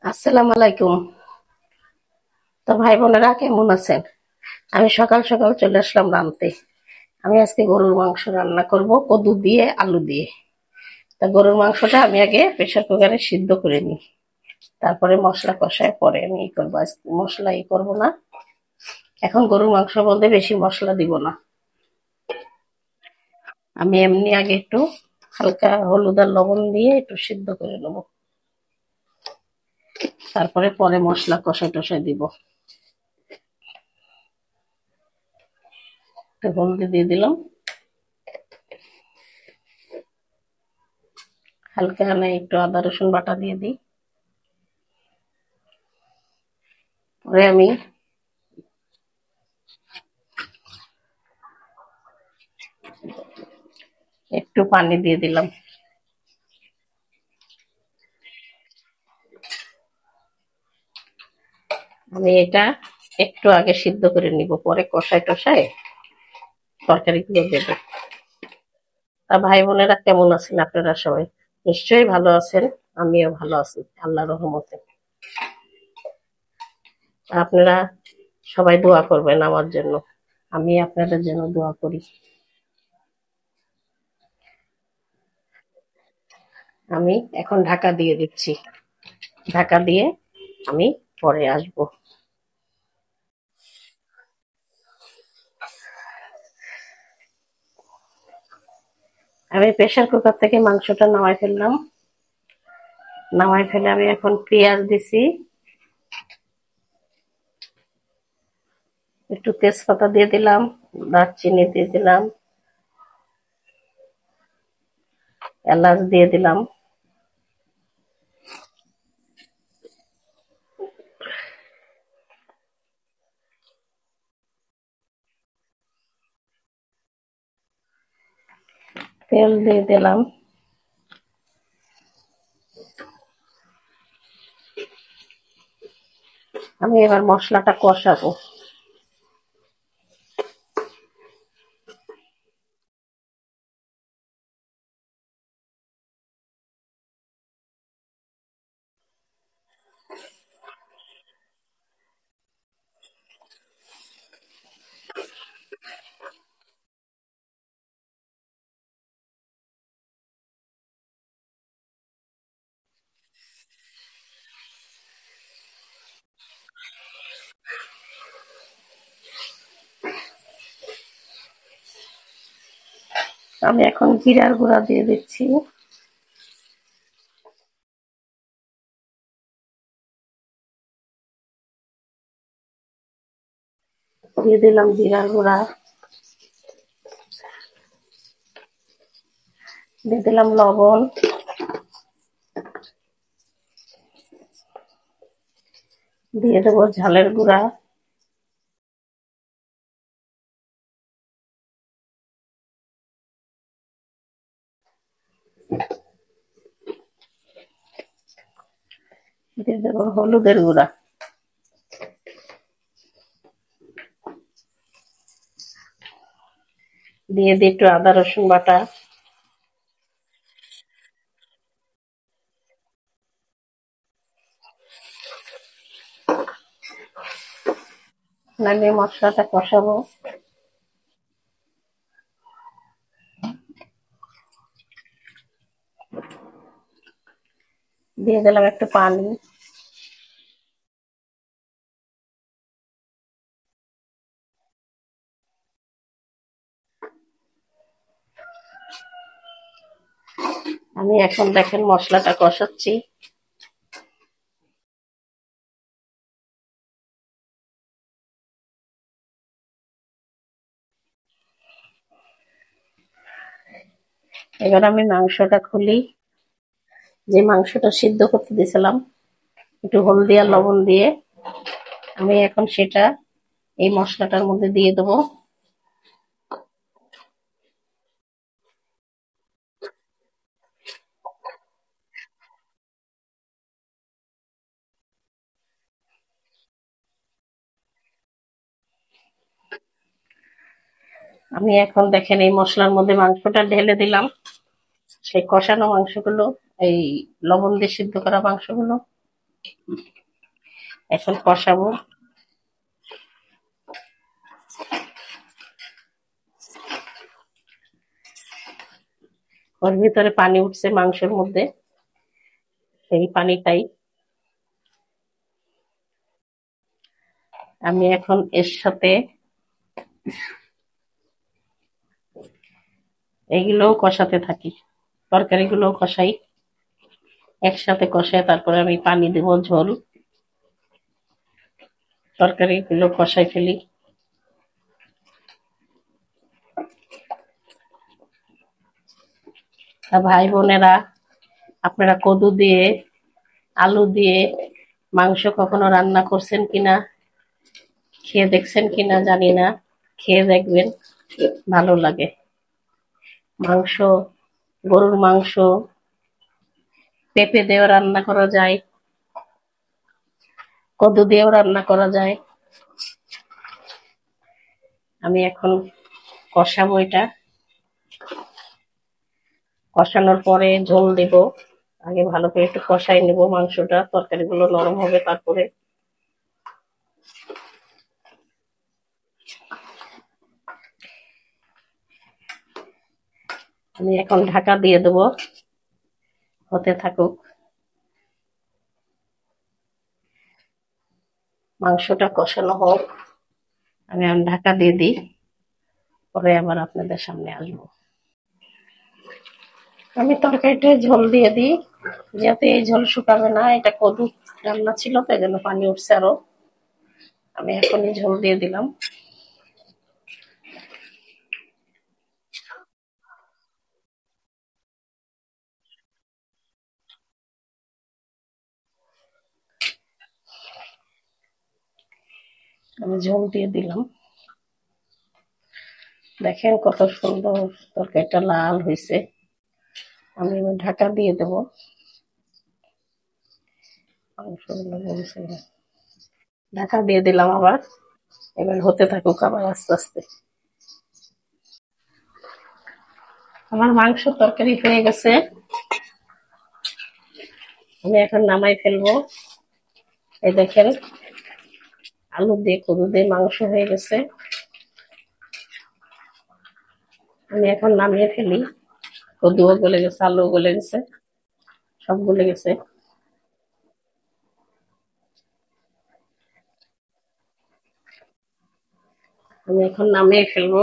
আসসালামু আলাইকুম। তো ভাই বোনেরা কেমন আছেন? আমি সকাল সকাল চলে আসলাম রাঁধতে। আমি আজকে গরুর মাংস রান্না করব কদু দিয়ে আলু দিয়ে। তা গরুর মাংসটা আমি আগে প্রেসার কুকারে সিদ্ধ করে নিই, তারপরে মশলা কষায় পরে আমি করবো। আজকে মশলা করবো না, এখন গরুর মাংস বলতে বেশি মশলা দিব না। আমি এমনি আগে একটু হালকা হলুদ আর লবণ দিয়ে একটু সিদ্ধ করে নেবো, তারপরে পরে মশলা কষায় টষায় দিব। একটু হলদি দিয়ে দিলাম, হালকা একটু আদা রসুন বাটা দিয়ে দিই। পরে আমি একটু পানি দিয়ে দিলাম। আমি এটা একটু আগে সিদ্ধ করে নিব, পরে কষায় টষায় তরকারি গুলো দেবো। তা ভাই বোনেরা কেমন আছেন আপনারা সবাই? নিশ্চয়ই ভালো আছেন। আমিও ভালো আছি আল্লাহর রহমতে। আপনারা সবাই দোয়া করবেন আমার জন্য, আমি আপনাদের জন্য দোয়া করি। আমি এখন ঢাকা দিয়ে দিচ্ছি, ঢাকা দিয়ে আমি পরে আসব। আমি প্রেসার কুকার থেকে মাংসটা নামাই ফেললাম। নামাই ফেলে আমি এখন পেঁয়াজ দিছি, একটু তেজপাতা দিয়ে দিলাম, দারচিনি দিয়ে দিলাম, এলাচ দিয়ে দিলাম, তেল দিয়ে দিলাম। আমি এবার মশলাটা কষাবো। আমি এখন জিরার গুঁড়া দিয়ে দিচ্ছি, দিয়ে দিলাম জিরার গুঁড়া, দিয়ে দিলাম লবণ, দিয়ে দেবো ঝালের গুঁড়া, দিয়ে দেবো হলুদের গুঁড়া, দিয়ে দিই একটু আদা রসুন বাটা। নামিয়ে মশলাটা কষাবো। দিয়ে দিলাম একটু পানি। আমি এখন দেখেন মশলাটা কষাচ্ছি। এবার আমি মাংসটা খুলি, যে মাংসটা সিদ্ধ করতে দিয়েছিলাম একটু হলদি আর লবণ দিয়ে, আমি এখন সেটা এই মশলাটার মধ্যে দিয়ে দেবো। আমি এখন দেখেন এই মশলার মধ্যে মাংসটা ঢেলে দিলাম, সেই কষানো মাংসগুলো, এই লবণ দিয়ে সিদ্ধ করা মাংসগুলো এখন কষাবো। ওর ভিতরে পানি উঠছে মাংসের মধ্যে, সেই পানিটাই আমি এখন এর সাথে এইগুলোও কষাতে থাকি, তরকারিগুলোও কষাই, একসাথে কষাই তারপরে আমি পানি দেব ঝোল, তরকারিগুলো কষাই ফেলি। ভাই বোনেরা, আপনারা কদু দিয়ে আলু দিয়ে মাংস কখনো রান্না করছেন কিনা, খেয়ে দেখছেন কিনা জানি না, খেয়ে দেখবেন, ভালো লাগে। মাংস, গরুর মাংস পেঁপে দিয়েও রান্না করা যায়, কদু দিয়েও রান্না করা যায়। আমি এখন কষাবো এটা, কষানোর পরে ঝোল দেব। আগে ভালো করে একটু কষাই নেব মাংসটা, তরকারিগুলো নরম হবে তারপরে। আমি এখন ঢাকা দিয়ে দেব, হতে থাকুক। মাংসটা কষানো হোক, আমি এখন ঢাকা দিয়ে দিই, পরে আবার আপনাদের সামনে আসবো। আমি তরকারিটা ঝোল দিয়ে দিই, যেহেতু এই ঝোল শুকাবে না, এটা কদু রান্না ছিল তো এই জন্য পানি উঠছে আরো। আমি এখনই ঝোল দিয়ে দিলাম। আমি ঝোল দিয়ে দিলাম, দেখেন কত সুন্দর তরকারিটা লাল হয়েছে। আমি এবার ঢাকা দিয়ে দেবো, মাংসগুলো বলছে না। ঢাকা দিয়ে দিলাম আবার, এবার হতে থাকুক আবার আস্তে আস্তে। আমার মাংস তরকারি হয়ে গেছে, আমি এখন নামাই ফেলবো। এই দেখেন, আলু দিয়ে কদু দিয়ে মাংস হয়ে গেছে, আমি এখন নামিয়ে ফেলি। কদুও গলে গেছে, আলুও গলে গেছে, সব গলে গেছে। আমি এখন নামিয়ে ফেলবো।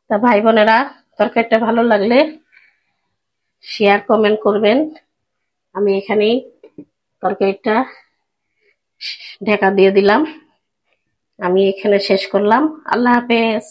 তা ভাই বোনেরা, তরকারিটা ভালো লাগলে শেয়ার কমেন্ট করবেন। আমি এখানেই তরকারিটা ঢাকা দিয়ে দিলাম, আমি এখানে শেষ করলাম। আল্লাহ হাফেজ।